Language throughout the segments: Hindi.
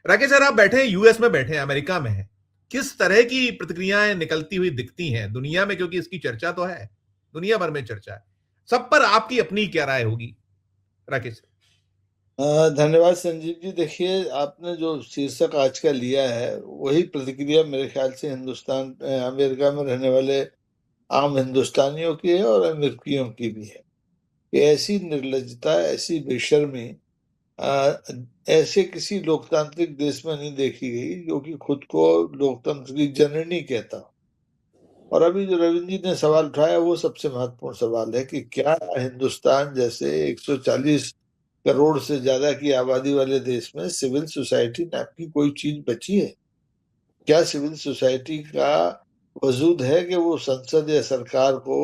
राकेश सर, आप बैठे हैं यूएस में, बैठे हैं अमेरिका में हैं। किस तरह की प्रतिक्रियाएं निकलती हुई दिखती हैं दुनिया में, क्योंकि इसकी चर्चा तो है, दुनिया भर में चर्चा है। सब पर आपकी अपनी क्या राय होगी राकेश सर? धन्यवाद संजीव जी। देखिए, आपने जो शीर्षक आज का लिया है वही प्रतिक्रिया मेरे ख्याल से अमेरिका में रहने वाले आम हिंदुस्तानियों की है और अमेरिकियों की भी है कि ऐसी निर्लज्जता, ऐसी बेशर्मी अ, ऐसे किसी लोकतांत्रिक देश में नहीं देखी गई जो कि खुद को लोकतंत्र की जननी कहता हो। और अभी जो रविंद्र जी ने सवाल उठाया वो सबसे महत्वपूर्ण सवाल है कि क्या हिंदुस्तान जैसे 140 करोड़ से ज्यादा की आबादी वाले देश में सिविल सोसाइटी नाम की कोई चीज बची है? क्या सिविल सोसाइटी का वजूद है कि वो संसद या सरकार को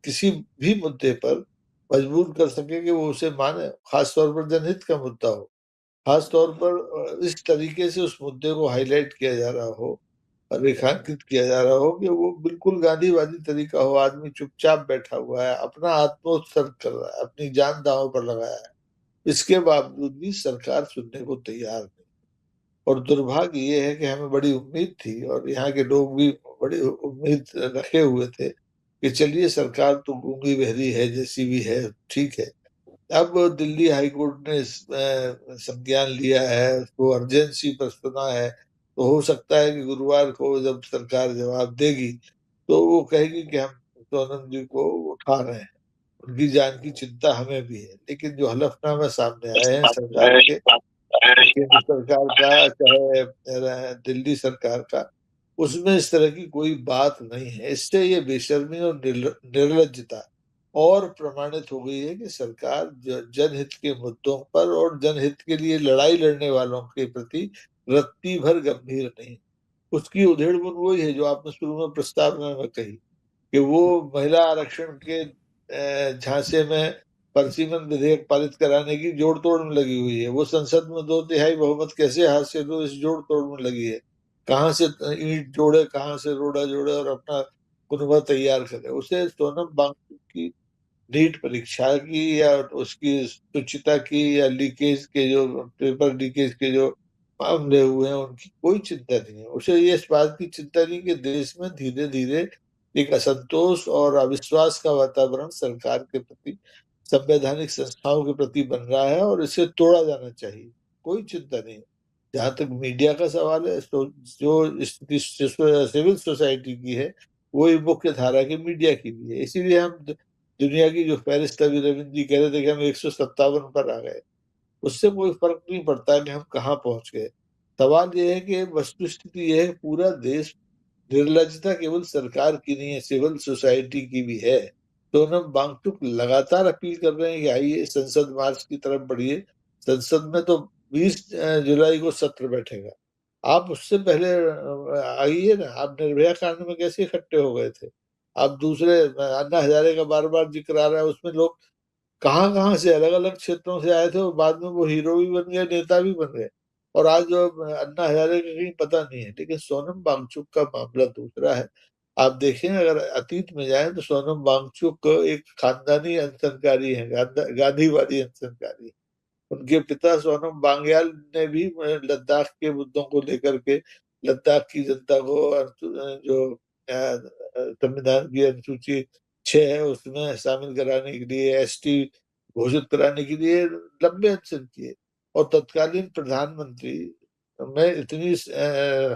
किसी भी मुद्दे पर मजबूर कर सके कि वो उसे माने, खासतौर पर जनहित का मुद्दा हो, खास तौर पर इस तरीके से उस मुद्दे को हाईलाइट किया जा रहा हो और रेखांकित किया जा रहा हो कि वो बिल्कुल गांधीवादी तरीका हो, आदमी चुपचाप बैठा हुआ है, अपना आत्मोत्सर्ग कर रहा है, अपनी जान दांव पर लगाया है, इसके बावजूद भी सरकार सुनने को तैयार नहीं। और दुर्भाग्य ये है कि हमें बड़ी उम्मीद थी और यहाँ के लोग भी बड़ी उम्मीद रखे हुए थे कि चलिए सरकार तो गूंगी बहरी है, जैसी भी है ठीक है। अब दिल्ली हाई कोर्ट ने संज्ञान लिया है, उसको अर्जेंसी पर सुना है, तो हो सकता है कि गुरुवार को जब सरकार जवाब देगी तो वो कहेगी कि हम सोनम जी को उठा रहे हैं, उनकी जान की चिंता हमें भी है। लेकिन जो हलफनामा सामने आए हैं सरकार के, केंद्र सरकार का चाहे दिल्ली सरकार का, उसमें इस तरह की कोई बात नहीं है। इससे ये बेशर्मी और निर्लज्जता और प्रमाणित हो गई है कि सरकार जनहित के मुद्दों पर और जनहित के लिए लड़ाई लड़ने वालों के प्रति रत्ती भर गंभीर नहीं। उसकी उधेड़-बुन वही है जो आपने शुरू में प्रस्तावना में कही कि वो महिला आरक्षण के झांसे में परसिमन विधेयक पारित कराने की जोड़-तोड़ में लगी हुई है। वो संसद में 2/3 बहुमत कैसे हासिल हो, इस जोड़-तोड़ में लगी है। कहाँ से ईंट जोड़े, कहाँ से रोड़ा जोड़े और अपना कुनबा तैयार करे। उसे सोनम वांगचुक की नीट परीक्षा की या उसकी शुचिता की या लीकेज के जो पेपर लीकेज के जो मामले हुए हैं उनकी कोई चिंता नहीं है। उसे ये इस बात की चिंता नहीं कि देश में धीरे धीरे एक असंतोष और अविश्वास का वातावरण सरकार के प्रति, संवैधानिक संस्थाओं के प्रति बन रहा है और इसे तोड़ा जाना चाहिए। कोई चिंता नहीं। जहां तक मीडिया का सवाल है तो जो स्थिति सिविल सोसाइटी की है वही मुख्य धारा की मीडिया की भी है। इसीलिए हम दुनिया की जो फहरिस्त अभी रविंद्र जी कह रहे थे कि हम 157 पर आ गए, उससे कोई फर्क नहीं पड़ता कि हम कहाँ पहुंच गए। सवाल ये है कि वस्तु स्थिति यह है कि पूरा देश, निर्लज्जता केवल सरकार की नहीं है, सिविल सोसाइटी की भी है। सोनम वांगचुक लगातार अपील कर रहे हैं कि आइए संसद मार्च की तरफ बढ़िए। संसद में तो 20 जुलाई को सत्र बैठेगा। आप उससे पहले आइए ना। आप निर्भया कांड में कैसे इकट्ठे हो गए थे? आप दूसरे अन्ना हजारे का बार बार जिक्र आ रहा है, उसमें लोग कहाँ कहाँ से अलग अलग क्षेत्रों से आए थे और बाद में वो हीरो भी बन गए, नेता भी बन गए। और आज जो अन्ना हजारे का कहीं पता नहीं है। लेकिन सोनम वांगचुक का मामला दूसरा है। आप देखें, अगर अतीत में जाएं तो सोनम वांगचुक एक खानदानी अनशनकारी है, गांधीवादी अनशनकारी। उनके पिता सोनम बांग्याल ने भी लद्दाख के मुद्दों को लेकर के लद्दाख की जनता को जो संविधान की अनुसूची 6 है उसमें शामिल कराने के लिए, एसटी घोषित कराने के लिए लंबे अनशन किए। और तत्कालीन प्रधानमंत्री में इतनी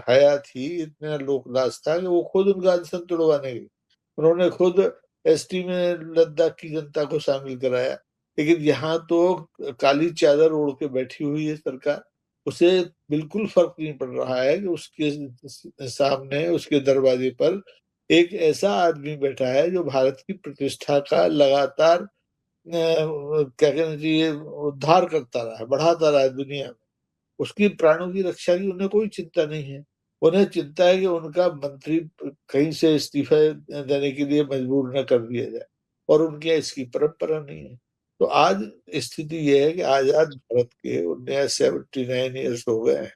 हया थी, इतना लोकलाज था कि वो खुद उनका अनशन तुड़वाने गए। उन्होंने खुद एसटी में लद्दाख की जनता को शामिल कराया। लेकिन यहाँ तो काली चादर ओढ़ के बैठी हुई है सरकार। उसे बिल्कुल फर्क नहीं पड़ रहा है कि उसके सामने, उसके दरवाजे पर एक ऐसा आदमी बैठा है जो भारत की प्रतिष्ठा का लगातार क्या कहना चाहिए, उद्धार करता रहा है, बढ़ाता रहा है दुनिया में। उसकी प्राणों की रक्षा की उन्हें कोई चिंता नहीं है। उन्हें चिंता है कि उनका मंत्री कहीं से इस्तीफा देने के लिए मजबूर न कर दिया जाए। और उनके यहाँ इसकी परंपरा नहीं है। तो आज स्थिति यह है कि आजाद भारत के 79 ईयर्स हो गए हैं।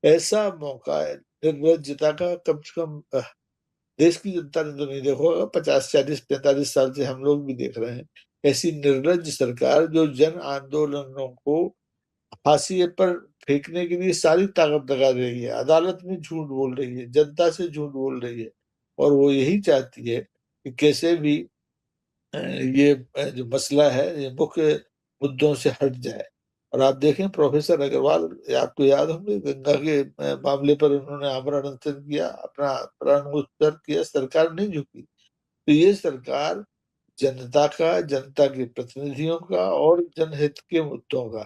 ऐसा मौका है निर्लज्जता का, कम से कम देश की जनता ने तो नहीं देखा होगा, 50 40 45 साल से हम लोग भी देख रहे हैं। ऐसी निर्लज्ज सरकार जो जन आंदोलनों को हाशिए पर फेंकने के लिए सारी ताकत लगा रही है, अदालत में झूठ बोल रही है, जनता से झूठ बोल रही है, और वो यही चाहती है कि कैसे भी ये जो मसला है ये मुख्य मुद्दों से हट जाए। और आप देखें प्रोफेसर अग्रवाल, आपको याद होंगे गंगा के मामले पर उन्होंने आमरण अनशन किया, अपना प्राण उत्सर्ग किया, सरकार नहीं झुकी। तो ये सरकार जनता का, जनता के प्रतिनिधियों का और जनहित के मुद्दों का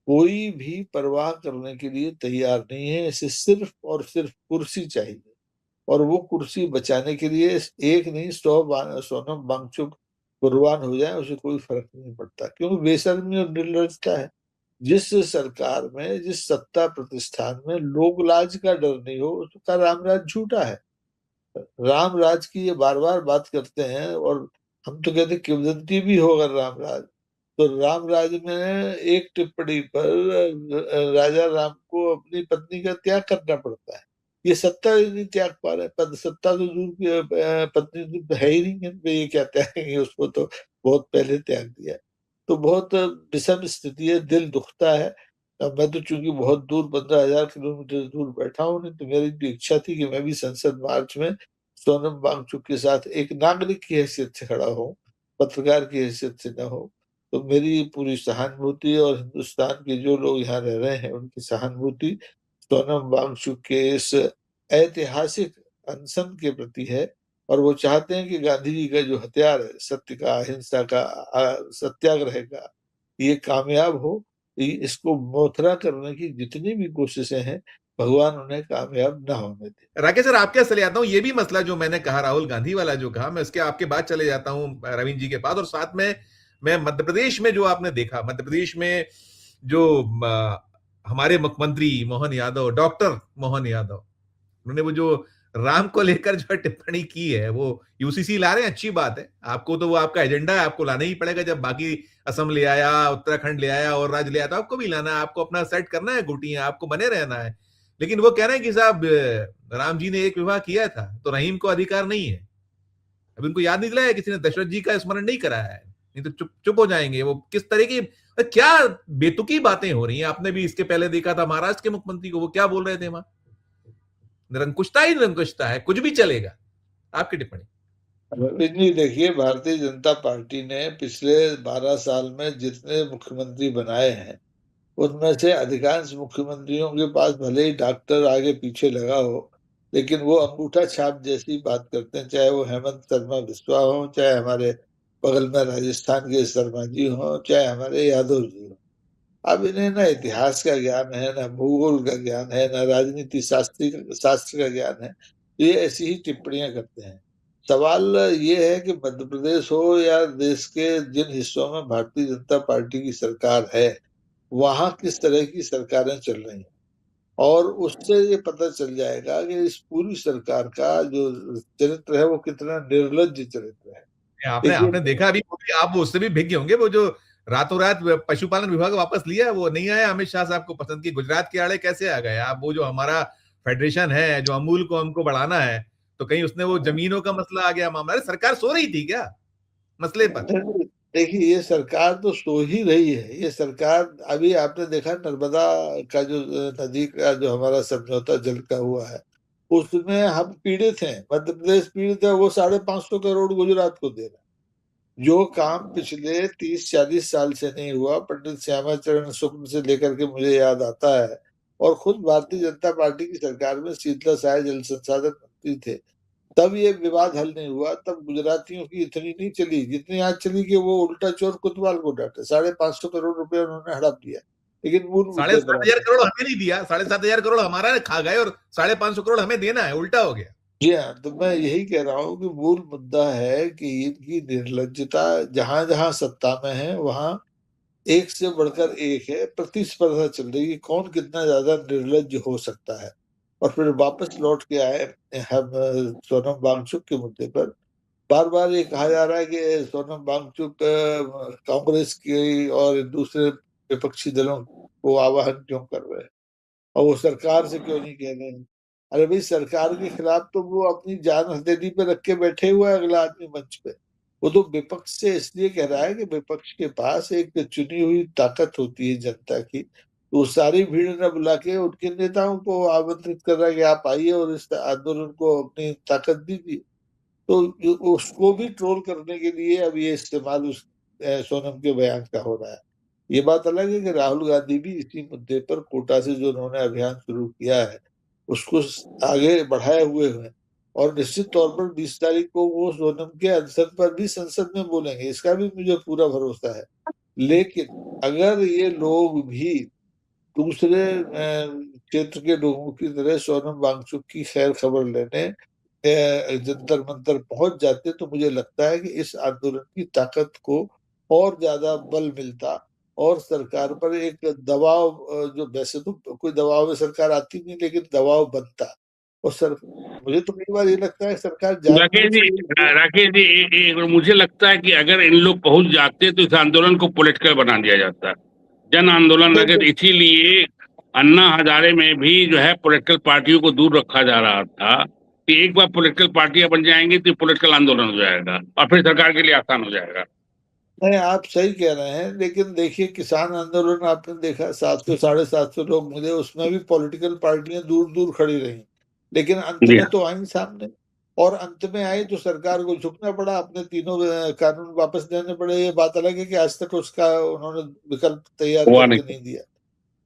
कोई भी परवाह करने के लिए तैयार नहीं है। इसे सिर्फ और सिर्फ कुर्सी चाहिए, और वो कुर्सी बचाने के लिए एक नहीं 100 सोनम वांगचुक कुर्बान हो जाए, उसे कोई फर्क नहीं पड़ता, क्योंकि बेशर्मी और निर्लजता है। जिस सरकार में, जिस सत्ता प्रतिष्ठान में लोक लाज का डर नहीं हो, उसका रामराज झूठा है। राम राज की ये बार बार बात करते हैं, और हम तो कहते हैं किंवदंती भी होगा राम राज। तो राम राज में एक टिप्पणी पर राजा राम को अपनी पत्नी का त्याग करना पड़ता है। ये सत्ता ही नहीं त्याग पा रहे, पद सत्ता तो दूर की, पत्नी तो है ही नहीं, इनपे ये क्या त्यागेंगे, उसको तो बहुत पहले त्याग दिया। तो बहुत विषम स्थिति है, दिल दुखता है। अब मैं तो चूंकि बहुत दूर 15,000 किलोमीटर दूर बैठा हूँ, नहीं तो मेरी भी इच्छा थी कि मैं भी संसद मार्च में सोनम वांगचुक के साथ एक नागरिक की हैसियत से खड़ा हो, पत्रकार की हैसियत से न हो। तो मेरी पूरी सहानुभूति, और हिंदुस्तान के जो लोग यहाँ रह रहे हैं उनकी सहानुभूति सोनम वांगचुक के इस ऐतिहासिक अनशन के प्रति है। और वो चाहते हैं कि गांधी जी का जो हथियार है, सत्य का, अहिंसा का, सत्याग्रह का, ये कामयाब हो। इसको मोथरा करने की जितनी भी कोशिशें हैं, भगवान उन्हें कामयाब ना होने दे। राकेश सर, आपके चले जाता हूं, ये भी मसला जो मैंने कहा, राहुल गांधी वाला जो कहा, मैं उसके आपके बाद चले जाता हूं रविंद्र जी के पास, और साथ में मैं मध्य प्रदेश में जो आपने देखा, मध्य प्रदेश में जो हमारे मुख्यमंत्री मोहन यादव, डॉक्टर मोहन यादव, उन्होंने वो जो राम को लेकर जो टिप्पणी की है, वो यूसीसी ला रहे हैं, अच्छी बात है, आपको तो वो आपका एजेंडा है, आपको लाना ही पड़ेगा। जब बाकी असम ले आया, उत्तराखंड ले आया और राज्य ले आया, तो आपको भी लाना है, आपको अपना सेट करना है गुटियां, आपको बने रहना है। लेकिन वो कह रहे हैं कि साहब राम जी ने एक विवाह किया था, तो रहीम को अधिकार नहीं है। अब उनको याद नहीं दिलाया, किसी ने दशरथ जी का स्मरण नहीं कराया है, नहीं तो चुप चुप हो जाएंगे। वो किस तरह की क्या बेतुकी बातें हो रही हैं। आपने भी इसके पहले देखा था महाराष्ट्र के मुख्यमंत्री को, वो क्या बोल रहे थे वहां, निरंकुशता ही निरंकुशता है, कुछ भी चलेगा। आपकी टिप्पणी। रजनी, देखिए भारतीय जनता पार्टी ने पिछले 12 साल में जितने मुख्यमंत्री बनाए हैं, उनमें से अधिकांश मुख्यमंत्रियों के पास भले ही डॉक्टर आगे पीछे लगा हो, लेकिन वो अंगूठा छाप जैसी बात करते हैं। चाहे वो हेमंत शर्मा बिस्वा हो, चाहे हमारे बगल में राजस्थान के शर्मा जी हो, चाहे हमारे यादव जी हो। अब इन्हें ना इतिहास का ज्ञान है, ना भूगोल का ज्ञान है, ना राजनीति शास्त्र का ज्ञान है। ये ऐसी ही टिप्पणियां करते हैं। सवाल ये है कि मध्य प्रदेश हो या देश के जिन हिस्सों में भारतीय जनता पार्टी की सरकार है, वहां किस तरह की सरकारें चल रही हैं, और उससे ये पता चल जाएगा कि इस पूरी सरकार का जो चरित्र है वो कितना निर्लज्ज चरित्र है। आपने देखिए, आपने देखा अभी, वो भी आप उससे भी भिग गए होंगे, वो जो रातों रात पशुपालन विभाग वापस लिया, वो नहीं आया अमित शाह साहब को पसंद की, गुजरात के आड़े कैसे आ गए आप। वो जो हमारा फेडरेशन है, जो अमूल को हमको बढ़ाना है, तो कहीं उसने वो जमीनों का मसला आ गया मामला। अरे सरकार सो रही थी क्या मसले पर? देखिए ये सरकार तो सो ही रही है। ये सरकार, अभी आपने देखा नर्मदा का जो नदी का जो हमारा समझौता जल का हुआ है, उसमें हम पीड़ित हैं, मध्य प्रदेश पीड़ित है। वो 550 करोड़ गुजरात को दे रहा है। जो काम पिछले 30-40 साल से नहीं हुआ, पंडित श्यामा चरण शुक्ल से लेकर के मुझे याद आता है, और खुद भारतीय जनता पार्टी की सरकार में शीतला साय जल संसाधन मंत्री थे, तब ये विवाद हल नहीं हुआ। तब गुजरातियों की इतनी नहीं चली जितनी आज चली, कि वो उल्टा चोर कोतवाल को डांटे। 550 करोड़ रुपए उन्होंने हड़प दिया, लेकिन मूल साढ़े मुद्दे पर सात हजार आते हैं। करोड़ हमें नहीं दिया, 7,500 करोड़ हमारा खा गए, और 550 करोड़ हमें देना है, उल्टा हो गया। जी हाँ, तो मैं यही कह रहा हूँ कि मूल मुद्दा है कि इनकी निर्लज्जता जहां जहां सत्ता में है, वहां एक से बढ़कर एक है, प्रतिस्पर्धा चल रही है, कौन कितना ज्यादा निर्लज्ज हो सकता है। और फिर वापस लौट के आए हम सोनम वांगचुक के मुद्दे पर। बार बार ये कहा जा रहा है कि सोनम वांगचुक कांग्रेस की और दूसरे विपक्षी दलों को आवाहन क्यों कर रहे हैं, और वो सरकार से क्यों नहीं कह रहे हैं। अरे भाई, सरकार के खिलाफ तो वो अपनी जान हथेली पे रख के बैठे हुआ है अगला आदमी मंच पे। वो तो विपक्ष से इसलिए कह रहा है कि विपक्ष के पास एक चुनी हुई ताकत होती है जनता की, तो सारी भीड़ ने बुला के उनके नेताओं को आमंत्रित कर रहा है कि आप आइए और इस आंदोलन को अपनी ताकत दीजिए। तो उसको भी ट्रोल करने के लिए अब ये इस्तेमाल उस सोनम के बयान का हो रहा है। ये बात अलग है कि राहुल गांधी भी इसी मुद्दे पर कोटा से जो उन्होंने अभियान शुरू किया है उसको आगे बढ़ाए हुए हैं, और निश्चित तौर पर 20 तारीख को वो सोनम के अनशन पर भी संसद में बोलेंगे, इसका भी मुझे पूरा भरोसा है। लेकिन अगर ये लोग भी दूसरे क्षेत्र के लोगों की तरह सोनम वांगचुक की खैर खबर लेने जंतर मंतर पहुंच जाते, तो मुझे लगता है कि इस आंदोलन की ताकत को और ज्यादा बल मिलता, और सरकार पर एक दबाव, जो वैसे तो कोई दबाव में सरकार आती नहीं, लेकिन दबाव बनता। और सर, मुझे तो कई बार ये लगता है सरकार राकेश जानबूझ जी, के राकेश जी, मुझे लगता है कि अगर इन लोग पहुंच जाते तो इस आंदोलन को पॉलिटिकल बना दिया जाता। जन आंदोलन अगर, इसीलिए अन्ना हजारे में भी जो है पॉलिटिकल पार्टियों को दूर रखा जा रहा था कि एक बार पॉलिटिकल पार्टियां बन जाएंगी तो पॉलिटिकल आंदोलन हो जाएगा और फिर सरकार के लिए आसान हो जाएगा। नहीं, आप सही कह रहे हैं, लेकिन देखिए किसान आंदोलन आपने देखा, 700 750 लोग मिले, उसमें भी पॉलिटिकल पार्टियां दूर दूर खड़ी रही, लेकिन अंत जी में तो आई सामने। और अंत में आई तो सरकार को झुकना पड़ा, अपने तीनों कानून वापस देने पड़े। ये बात अलग है कि आज तक उसका उन्होंने विकल्प तैयार हुआ करके नहीं। नहीं दिया।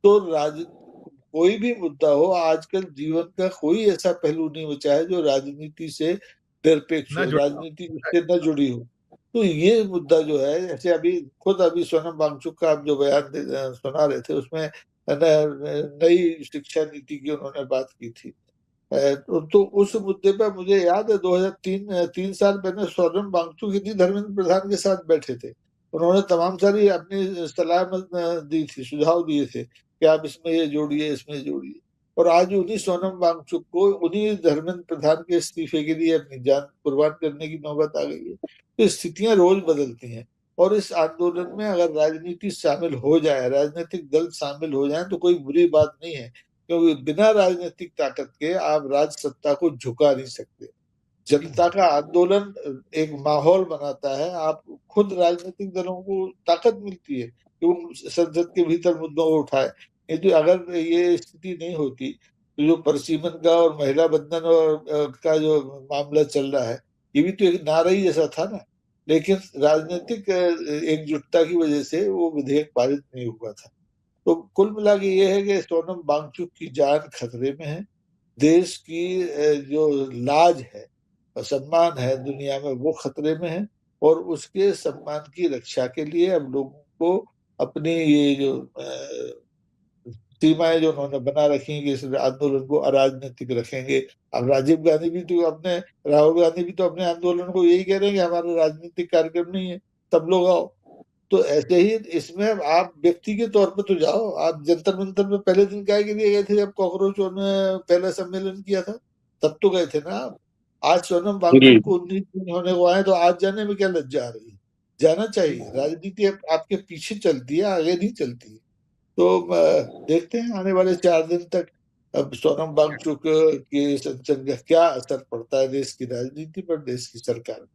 तो कोई भी मुद्दा हो, आजकल जीवन का कोई ऐसा पहलू नहीं बचा है जो राजनीति से निरपेक्ष ना हो, जुड़ा राजनीति उससे न जुड़ी हो। तो ये मुद्दा जो है, जैसे अभी सोनम वांगचुक का आप जो बयान सुना रहे थे, उसमें नई शिक्षा नीति की उन्होंने बात की थी। तो उस मुद्दे पर मुझे याद है 2003 3 साल पहले सोनम वांगचुक इन्हीं धर्मेंद्र प्रधान के साथ बैठे थे। उन्होंने तमाम सारी अपनी सलाह दी थी, सुझाव दिए थे कि आप इसमें ये जोड़िए, इसमें ये जोड़िए। और आज उन्हीं सोनम वांगचुक को उन्हीं धर्मेंद्र प्रधान के इस्तीफे के लिए अपनी जान कुर्बान करने की नौबत आ गई है। तो स्थितियां रोज बदलती हैं, और इस आंदोलन में अगर राजनीति शामिल हो जाए, राजनीतिक दल शामिल हो जाए, तो कोई बुरी बात नहीं है, क्योंकि बिना राजनीतिक ताकत के आप राज सत्ता को झुका नहीं सकते। जनता का आंदोलन एक माहौल बनाता है, आप खुद राजनीतिक दलों को ताकत मिलती है कि वो संसद के भीतर मुद्दों को उठाए। नहीं तो अगर ये स्थिति नहीं होती, तो जो परसीमन का और महिला बंधन और का जो मामला चल रहा है, ये भी तो एक नारा ही जैसा था ना। लेकिन राजनीतिक एकजुटता की वजह से वो विधेयक पारित नहीं हुआ था। तो कुल मिला के ये है कि सोनम वांगचुक की जान खतरे में है। देश की जो लाज है और सम्मान है दुनिया में, वो खतरे में है। और उसके सम्मान की रक्षा के लिए अब लोगों को अपनी ये जो सीमाएं जो उन्होंने बना रखी हैं कि इस आंदोलन को अराजनीतिक रखेंगे। अब राहुल गांधी भी तो अपने आंदोलन को यही कह रहे हैं कि हमारा राजनीतिक कार्यक्रम नहीं है, सब लोग आओ। तो ऐसे ही इसमें आप व्यक्ति के तौर पर तो जाओ, आप जंतर मंतर में पहले दिन काय के लिए गए थे जब कॉकरोचों ने पहला सम्मेलन किया था? तब तो गए थे ना आप। आज सोनम जी वांगचुक को 19 दिन होने को आए, तो आज जाने में क्या लज्जा आ रही है? जाना चाहिए। राजनीति आपके पीछे चलती है, आगे नहीं चलती है। तो देखते हैं आने वाले 4 दिन तक अब सोनम वांगचुक की सनसनी का क्या असर पड़ता है देश की राजनीति पर, देश की सरकार पर।